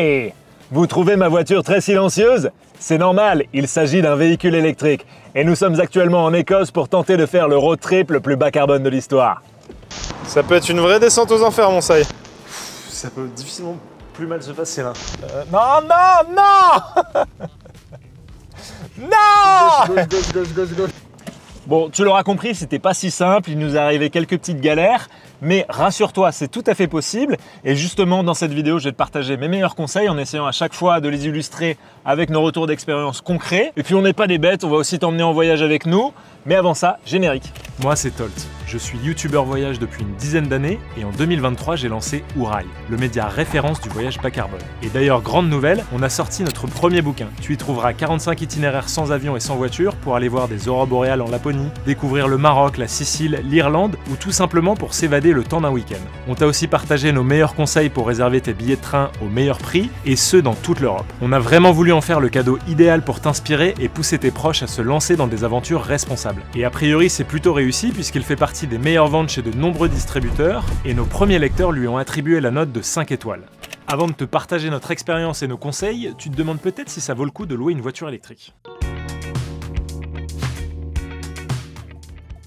Hey! Vous trouvez ma voiture très silencieuse? C'est normal, il s'agit d'un véhicule électrique. Et nous sommes actuellement en Écosse pour tenter de faire le road trip le plus bas carbone de l'histoire. Ça peut être une vraie descente aux enfers, mon Sai. Ça peut difficilement plus mal se passer là. Non, non, non! Non! Gauche. Bon, tu l'auras compris, c'était pas si simple, il nous est arrivé quelques petites galères, mais rassure-toi, c'est tout à fait possible. Et justement, dans cette vidéo, je vais te partager mes meilleurs conseils en essayant à chaque fois de les illustrer avec nos retours d'expérience concrets. Et puis on n'est pas des bêtes, on va aussi t'emmener en voyage avec nous. Mais avant ça, générique. Moi, c'est Tolt. Je suis youtubeur voyage depuis une dizaine d'années et en 2023, j'ai lancé Ourail, le média référence du voyage bas carbone. Et d'ailleurs, grande nouvelle, on a sorti notre premier bouquin. Tu y trouveras 45 itinéraires sans avion et sans voiture pour aller voir des aurores boréales en Laponie, découvrir le Maroc, la Sicile, l'Irlande ou tout simplement pour s'évader le temps d'un week-end. On t'a aussi partagé nos meilleurs conseils pour réserver tes billets de train au meilleur prix et ce dans toute l'Europe. On a vraiment voulu en faire le cadeau idéal pour t'inspirer et pousser tes proches à se lancer dans des aventures responsables. Et a priori, c'est plutôt réussi puisqu'il fait partie des meilleures ventes chez de nombreux distributeurs et nos premiers lecteurs lui ont attribué la note de 5 étoiles. Avant de te partager notre expérience et nos conseils, tu te demandes peut-être si ça vaut le coup de louer une voiture électrique.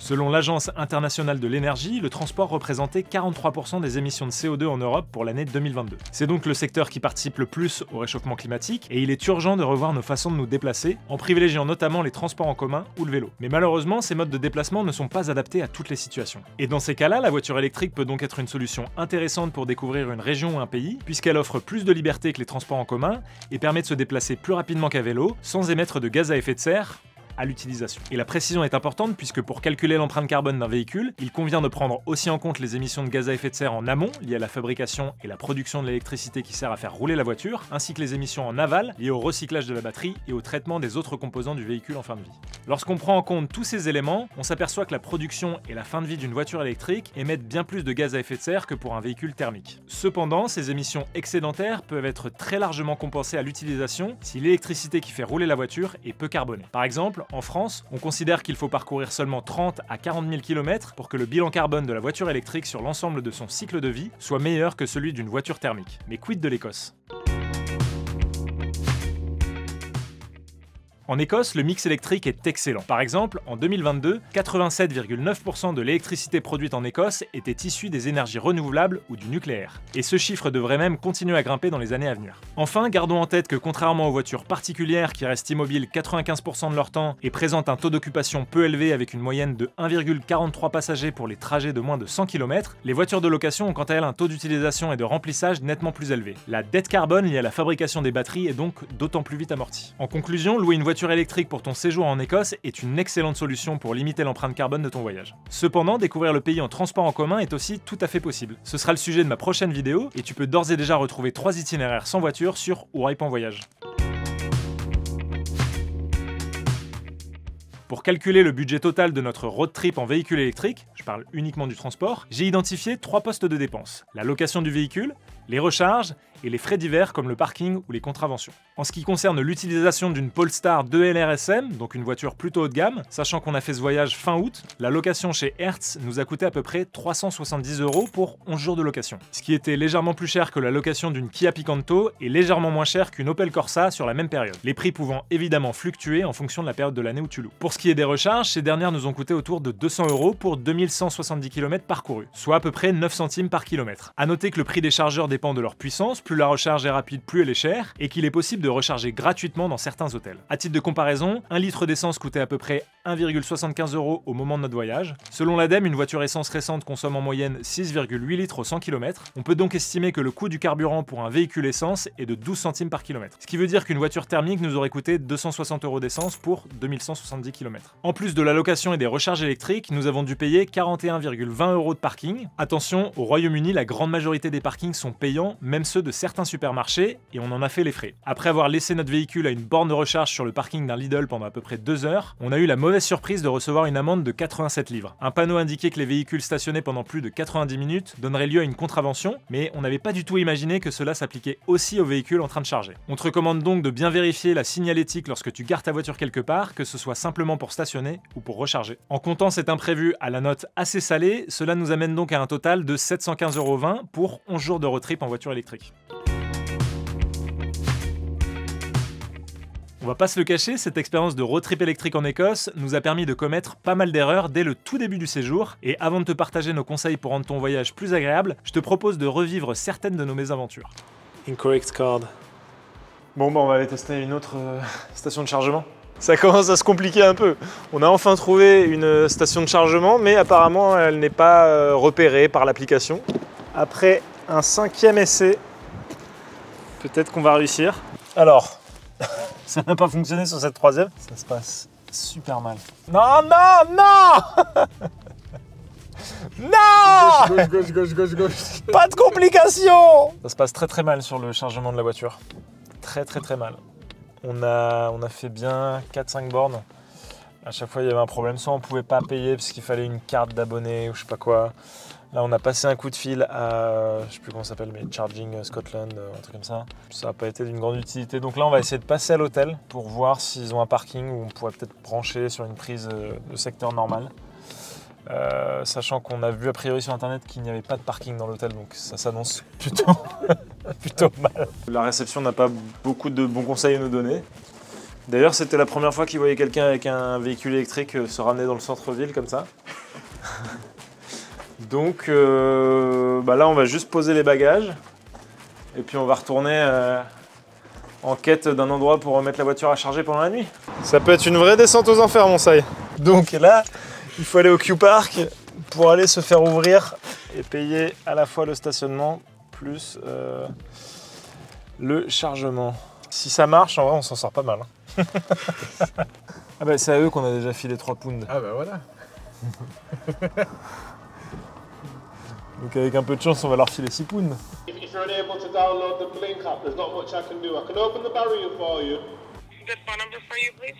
Selon l'Agence internationale de l'énergie, le transport représentait 43% des émissions de CO2 en Europe pour l'année 2022. C'est donc le secteur qui participe le plus au réchauffement climatique et il est urgent de revoir nos façons de nous déplacer, en privilégiant notamment les transports en commun ou le vélo. Mais malheureusement, ces modes de déplacement ne sont pas adaptés à toutes les situations. Et dans ces cas-là, la voiture électrique peut donc être une solution intéressante pour découvrir une région ou un pays, puisqu'elle offre plus de liberté que les transports en commun et permet de se déplacer plus rapidement qu'à vélo, sans émettre de gaz à effet de serre à l'utilisation. Et la précision est importante puisque pour calculer l'empreinte carbone d'un véhicule, il convient de prendre aussi en compte les émissions de gaz à effet de serre en amont, liées à la fabrication et la production de l'électricité qui sert à faire rouler la voiture, ainsi que les émissions en aval, liées au recyclage de la batterie et au traitement des autres composants du véhicule en fin de vie. Lorsqu'on prend en compte tous ces éléments, on s'aperçoit que la production et la fin de vie d'une voiture électrique émettent bien plus de gaz à effet de serre que pour un véhicule thermique. Cependant, ces émissions excédentaires peuvent être très largement compensées à l'utilisation si l'électricité qui fait rouler la voiture est peu carbonée. Par exemple, en France, on considère qu'il faut parcourir seulement 30 à 40 000 km pour que le bilan carbone de la voiture électrique sur l'ensemble de son cycle de vie soit meilleur que celui d'une voiture thermique. Mais quid de l'Écosse ? En Écosse, le mix électrique est excellent. Par exemple, en 2022, 87,9% de l'électricité produite en Écosse était issue des énergies renouvelables ou du nucléaire. Et ce chiffre devrait même continuer à grimper dans les années à venir. Enfin, gardons en tête que contrairement aux voitures particulières qui restent immobiles 95% de leur temps et présentent un taux d'occupation peu élevé avec une moyenne de 1,43 passagers pour les trajets de moins de 100 km, les voitures de location ont quant à elles un taux d'utilisation et de remplissage nettement plus élevé. La dette carbone liée à la fabrication des batteries est donc d'autant plus vite amortie. En conclusion, louer une voiture électrique pour ton séjour en Écosse est une excellente solution pour limiter l'empreinte carbone de ton voyage. Cependant, découvrir le pays en transport en commun est aussi tout à fait possible. Ce sera le sujet de ma prochaine vidéo et tu peux d'ores et déjà retrouver 3 itinéraires sans voiture sur ourail.voyage. Pour calculer le budget total de notre road trip en véhicule électrique, je parle uniquement du transport, j'ai identifié 3 postes de dépenses: la location du véhicule, les recharges et les frais divers comme le parking ou les contraventions. En ce qui concerne l'utilisation d'une Polestar 2 LRSM, donc une voiture plutôt haut de gamme, sachant qu'on a fait ce voyage fin août, la location chez Hertz nous a coûté à peu près 370 € pour 11 jours de location. Ce qui était légèrement plus cher que la location d'une Kia Picanto et légèrement moins cher qu'une Opel Corsa sur la même période. Les prix pouvant évidemment fluctuer en fonction de la période de l'année où tu loues. Pour ce qui est des recharges, ces dernières nous ont coûté autour de 200 € pour 2170 km parcourus, soit à peu près 9 centimes par kilomètre. A noter que le prix des chargeurs dépend de leur puissance, plus la recharge est rapide, plus elle est chère, et qu'il est possible de recharger gratuitement dans certains hôtels. À titre de comparaison, 1 litre d'essence coûtait à peu près 1,75 € au moment de notre voyage. Selon l'ADEME, une voiture essence récente consomme en moyenne 6,8 litres au 100 km. On peut donc estimer que le coût du carburant pour un véhicule essence est de 12 centimes par kilomètre. Ce qui veut dire qu'une voiture thermique nous aurait coûté 260 € d'essence pour 2170 km. En plus de la location et des recharges électriques, nous avons dû payer 41,20 € de parking. Attention, au Royaume-Uni, la grande majorité des parkings sont payants, même ceux de certains supermarchés, et on en a fait les frais. Après avoir laissé notre véhicule à une borne de recharge sur le parking d'un Lidl pendant à peu près 2 heures, on a eu la mauvaise surprise de recevoir une amende de 87 livres. Un panneau indiquait que les véhicules stationnés pendant plus de 90 minutes donneraient lieu à une contravention, mais on n'avait pas du tout imaginé que cela s'appliquait aussi aux véhicules en train de charger. On te recommande donc de bien vérifier la signalétique lorsque tu gares ta voiture quelque part, que ce soit simplement pour stationner ou pour recharger. En comptant cet imprévu à la note assez salée, cela nous amène donc à un total de 715,20 € pour 11 jours de road trip en voiture électrique. va pas se le cacher, cette expérience de road trip électrique en Écosse nous a permis de commettre pas mal d'erreurs dès le tout début du séjour, et avant de te partager nos conseils pour rendre ton voyage plus agréable, je te propose de revivre certaines de nos mésaventures. Incorrect card. Bon, bah on va aller tester une autre station de chargement. Ça commence à se compliquer un peu. On a enfin trouvé une station de chargement, mais apparemment elle n'est pas repérée par l'application. Après un 5e essai, peut-être qu'on va réussir. Alors, ça n'a pas fonctionné sur cette 3e. Ça se passe super mal. Non, non, non non. Gauche. Pas de complications. Ça se passe très mal sur le chargement de la voiture. Très mal. On a fait bien 4-5 bornes. À chaque fois, il y avait un problème. Soit on pouvait pas payer parce qu'il fallait une carte d'abonné ou je sais pas quoi. Là, on a passé un coup de fil à, je sais plus comment ça s'appelle, mais Charging Scotland, un truc comme ça. Ça n'a pas été d'une grande utilité. Donc là, on va essayer de passer à l'hôtel pour voir s'ils ont un parking où on pourrait peut-être brancher sur une prise de secteur normal. Sachant qu'on a vu a priori sur internet qu'il n'y avait pas de parking dans l'hôtel, donc ça s'annonce plutôt mal. La réception n'a pas beaucoup de bons conseils à nous donner. D'ailleurs, c'était la première fois qu'ils voyaient quelqu'un avec un véhicule électrique se ramener dans le centre-ville comme ça. Donc là, on va juste poser les bagages et puis on va retourner en quête d'un endroit pour remettre la voiture à charger pendant la nuit. Ça peut être une vraie descente aux enfers, mon saï. Donc là, il faut aller au Q-Park pour aller se faire ouvrir et payer à la fois le stationnement plus le chargement. Si ça marche, en vrai, on s'en sort pas mal. Hein. Ah bah, c'est à eux qu'on a déjà filé 3 pounds. Ah bah voilà. Donc avec un peu de chance, on va leur filer 6 pounds. If you're unable to download the Blink app, there's not much I can do. I can open the barrier for you. The phone number for you, please.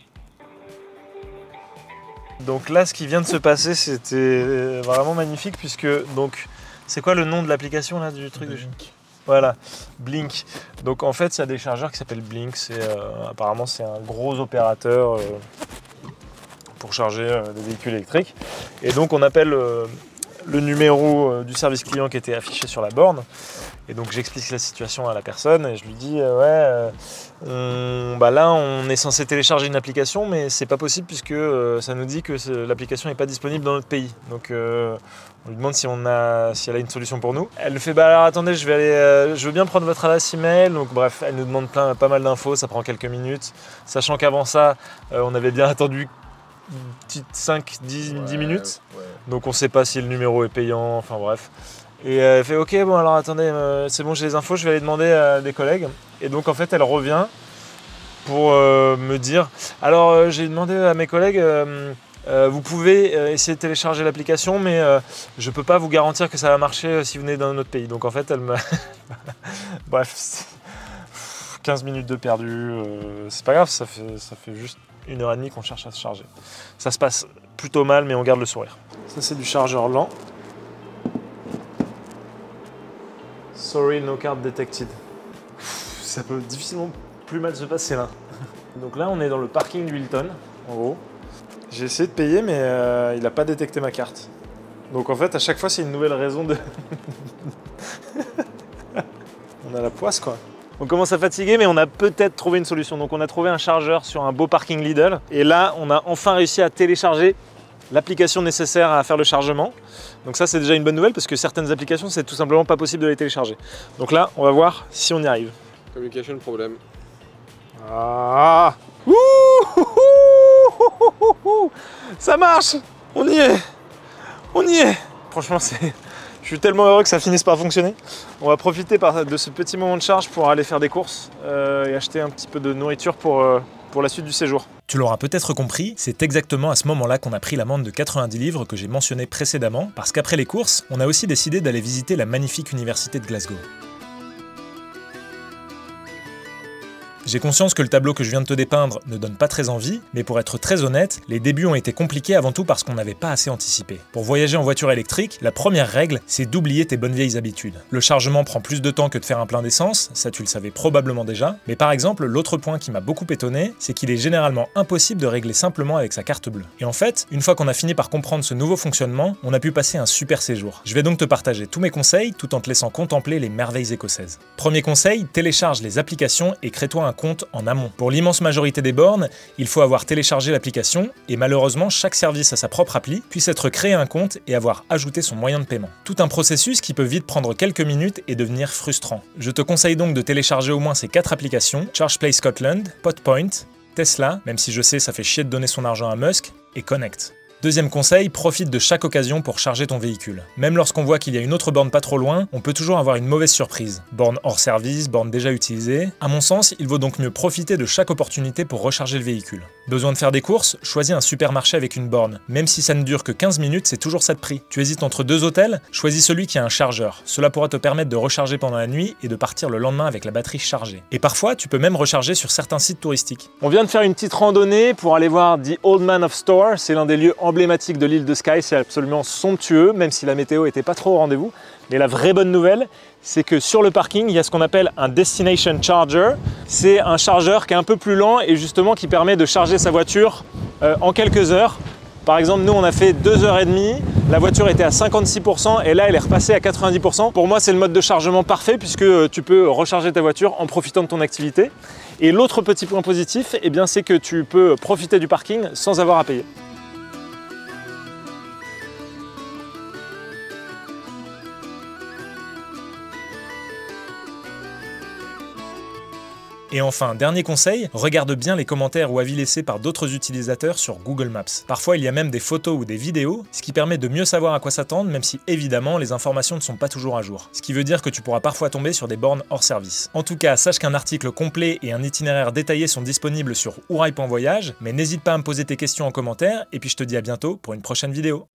Donc là, ce qui vient de se passer, c'était vraiment magnifique puisque donc c'est quoi le nom de l'application là du truc de Blink. Voilà, Blink. Donc en fait, il y a des chargeurs qui s'appellent Blink. Apparemment, c'est un gros opérateur pour charger des véhicules électriques. Et donc on appelle le numéro du service client qui était affiché sur la borne. Et donc j'explique la situation à la personne et je lui dis là on est censé télécharger une application mais c'est pas possible puisque ça nous dit que l'application n'est pas disponible dans notre pays. Donc on lui demande si elle a une solution pour nous. Elle fait alors attendez, je veux bien prendre votre adresse email. Donc bref, elle nous demande pas mal d'infos, ça prend quelques minutes. Sachant qu'avant ça, on avait bien attendu une petite 5-10 minutes. Ouais. Donc on sait pas si le numéro est payant, enfin bref. Et elle fait ok, bon alors attendez, c'est bon, j'ai les infos, je vais aller demander à des collègues. Et donc en fait elle revient pour me dire, alors j'ai demandé à mes collègues, vous pouvez essayer de télécharger l'application, mais je peux pas vous garantir que ça va marcher si vous venez d'un autre pays. Donc en fait elle me... Bref, 15 minutes de perdu, c'est pas grave, ça fait juste 1h30 qu'on cherche à se charger. Ça se passe plutôt mal, mais on garde le sourire. Ça c'est du chargeur lent. Sorry, no card detected. Ça peut difficilement plus mal se passer là. Donc là, on est dans le parking du Hilton, en gros. J'ai essayé de payer, mais il n'a pas détecté ma carte. Donc en fait, à chaque fois, c'est une nouvelle raison de... On a la poisse, quoi. On commence à fatiguer, mais on a peut-être trouvé une solution. Donc on a trouvé un chargeur sur un beau parking Lidl. Et là, on a enfin réussi à télécharger l'application nécessaire à faire le chargement. Donc ça, c'est déjà une bonne nouvelle parce que certaines applications, c'est tout simplement pas possible de les télécharger. Donc là, on va voir si on y arrive. Communication problème. Ah, ça marche. On y est. On y est. Franchement, je suis tellement heureux que ça finisse par fonctionner. On va profiter de ce petit moment de charge pour aller faire des courses et acheter un petit peu de nourriture pour la suite du séjour. Tu l'auras peut-être compris, c'est exactement à ce moment-là qu'on a pris l'amende de 90 livres que j'ai mentionné précédemment, parce qu'après les courses, on a aussi décidé d'aller visiter la magnifique université de Glasgow. J'ai conscience que le tableau que je viens de te dépeindre ne donne pas très envie, mais pour être très honnête, les débuts ont été compliqués avant tout parce qu'on n'avait pas assez anticipé. Pour voyager en voiture électrique, la première règle, c'est d'oublier tes bonnes vieilles habitudes. Le chargement prend plus de temps que de faire un plein d'essence, ça tu le savais probablement déjà, mais par exemple, l'autre point qui m'a beaucoup étonné, c'est qu'il est généralement impossible de régler simplement avec sa carte bleue. Et en fait, une fois qu'on a fini par comprendre ce nouveau fonctionnement, on a pu passer un super séjour. Je vais donc te partager tous mes conseils tout en te laissant contempler les merveilles écossaises. Premier conseil, télécharge les applications et crée-toi un compte en amont. Pour l'immense majorité des bornes, il faut avoir téléchargé l'application et malheureusement chaque service a sa propre appli, puis s'être créé un compte et avoir ajouté son moyen de paiement. Tout un processus qui peut vite prendre quelques minutes et devenir frustrant. Je te conseille donc de télécharger au moins ces 4 applications, ChargePlay Scotland, Potpoint, Tesla, même si je sais ça fait chier de donner son argent à Musk, et Connect. Deuxième conseil, profite de chaque occasion pour charger ton véhicule. Même lorsqu'on voit qu'il y a une autre borne pas trop loin, on peut toujours avoir une mauvaise surprise. Borne hors service, borne déjà utilisée. À mon sens, il vaut donc mieux profiter de chaque opportunité pour recharger le véhicule. Besoin de faire des courses? Choisis un supermarché avec une borne. Même si ça ne dure que 15 minutes, c'est toujours ça de prix. Tu hésites entre 2 hôtels? Choisis celui qui a un chargeur. Cela pourra te permettre de recharger pendant la nuit et de partir le lendemain avec la batterie chargée. Et parfois, tu peux même recharger sur certains sites touristiques. On vient de faire une petite randonnée pour aller voir The Old Man of Storr. C'est l'un des lieux emblématiques de l'île de Skye. C'est absolument somptueux, même si la météo n'était pas trop au rendez-vous. Mais la vraie bonne nouvelle, c'est que sur le parking, il y a ce qu'on appelle un Destination Charger. C'est un chargeur qui est un peu plus lent et justement qui permet de charger sa voiture en quelques heures. Par exemple, nous on a fait 2h30, la voiture était à 56% et là elle est repassée à 90%. Pour moi c'est le mode de chargement parfait puisque tu peux recharger ta voiture en profitant de ton activité. Et l'autre petit point positif, eh bien, c'est que tu peux profiter du parking sans avoir à payer. Et enfin, dernier conseil, regarde bien les commentaires ou avis laissés par d'autres utilisateurs sur Google Maps. Parfois, il y a même des photos ou des vidéos, ce qui permet de mieux savoir à quoi s'attendre, même si évidemment, les informations ne sont pas toujours à jour. Ce qui veut dire que tu pourras parfois tomber sur des bornes hors service. En tout cas, sache qu'un article complet et un itinéraire détaillé sont disponibles sur ourail.voyage, mais n'hésite pas à me poser tes questions en commentaire, et puis je te dis à bientôt pour une prochaine vidéo.